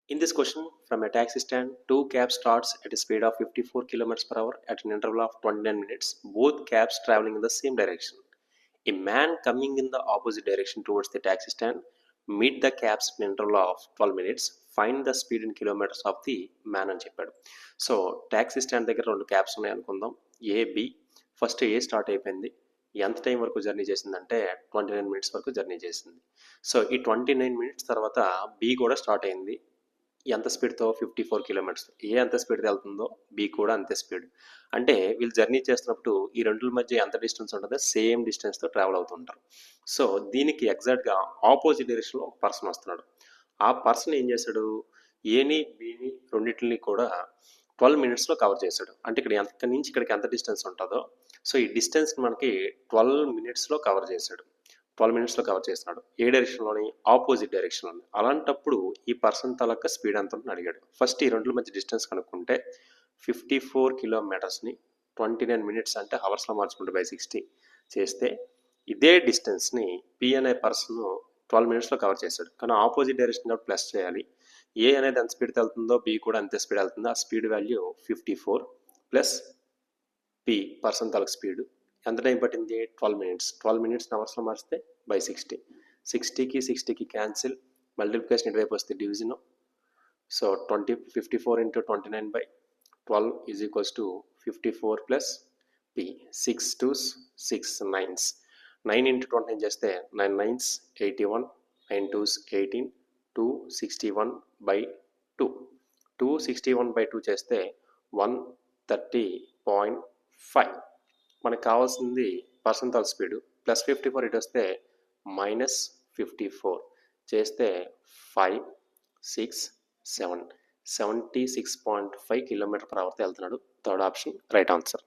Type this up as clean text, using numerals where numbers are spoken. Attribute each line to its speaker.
Speaker 1: In this question, from a taxi stand, two cabs starts at a speed of 54 kilometers per hour at an interval of 29 minutes, both cabs traveling in the same direction. A man coming in the opposite direction towards the taxi stand meet the cabs in an interval of 12 minutes. Find the speed in kilometers of the man అని చెప్పాడు. So taxi stand దగ్గర రెండు cabs ఉన్నాయి అనుకుందాం. A B. First A start అయిపోయింది. ఎంత time వరకు journey చేసిందంటే 29 మినిట్స్ వరకు జర్నీ చేసింది. సో ఈ 29 మినిట్స్ తర్వాత బి కూడా స్టార్ట్ అయింది. ఎంత స్పీడ్తో 54 కిలోమీటర్స్. ఏ ఎంత స్పీడ్తో వెళ్తుందో బి కూడా అంతే స్పీడ్. అంటే వీళ్ళు జర్నీ చేస్తున్నప్పుడు ఈ రెండుల మధ్య ఎంత డిస్టెన్స్ ఉంటుందో సేమ్ డిస్టెన్స్తో ట్రావెల్ అవుతుంటారు. సో దీనికి ఎగ్జాక్ట్గా ఆపోజిట్ డైరెక్షన్లో ఒక పర్సన్ వస్తున్నాడు. ఆ పర్సన్ ఏం చేశాడు, ఏని బిని రెండింటిని కూడా 12 మినిట్స్లో కవర్ చేశాడు. అంటే ఇక్కడ ఎక్కడి నుంచి ఇక్కడికి ఎంత డిస్టెన్స్ ఉంటుందో సో ఈ డిస్టెన్స్ మనకి 12 మినిట్స్లో కవర్ చేశాడు. 12 మినిట్స్లో కవర్ చేస్తున్నాడు. ఏ డైరెక్షన్లోని, ఆపోజిట్ డైరెక్షన్లోని. అలాంటప్పుడు ఈ పర్సన్ తాలూకా స్పీడ్ ఎంత ఉంటుందని అడిగాడు. ఫస్ట్ ఈ రెండుల మధ్య డిస్టెన్స్ కనుక్కుంటే 54 కిలోమీటర్స్ని 29 మినిట్స్ అంటే అవర్స్లో మార్చుకుంటే బై 60 చేస్తే ఇదే డిస్టెన్స్ని పి అనే పర్సన్ 12 మినిట్స్లో కవర్ చేశాడు. కానీ ఆపోజిట్ డైరెక్షన్ కాబట్టి ప్లస్ చేయాలి. ఏ అనేది ఎంత స్పీడ్ వెళ్తుందో బి కూడా అంతే స్పీడ్ వెళ్తుందో ఆ speed value 54 plus P person తాలూకు స్పీడ్. ఎంత టైం పట్టింది? 12 మినిట్స్. 12 మినిట్స్ అవర్స్లో మారిస్తే బై 60. 60కి క్యాన్సిల్, మల్టిప్లికేషన్ ఇటువైపు వస్తే division. So 54 into 29 by 12 is equals to 54 plus P. 6 2s 6 9s. 9 into 29 చేస్తే 9 9s 81, 9 2s 18, 261 బై 2. 261 బై 2 చేస్తే 130.5. మనకు కావాల్సింది పర్సంటల్ స్పీడ్. ప్లస్ 54 ఇటు వస్తే మైనస్ 54 చేస్తే 5 6 7 76.5 కిలోమీటర్ పర్ అవర్తో వెళ్తున్నాడు. Third option right answer.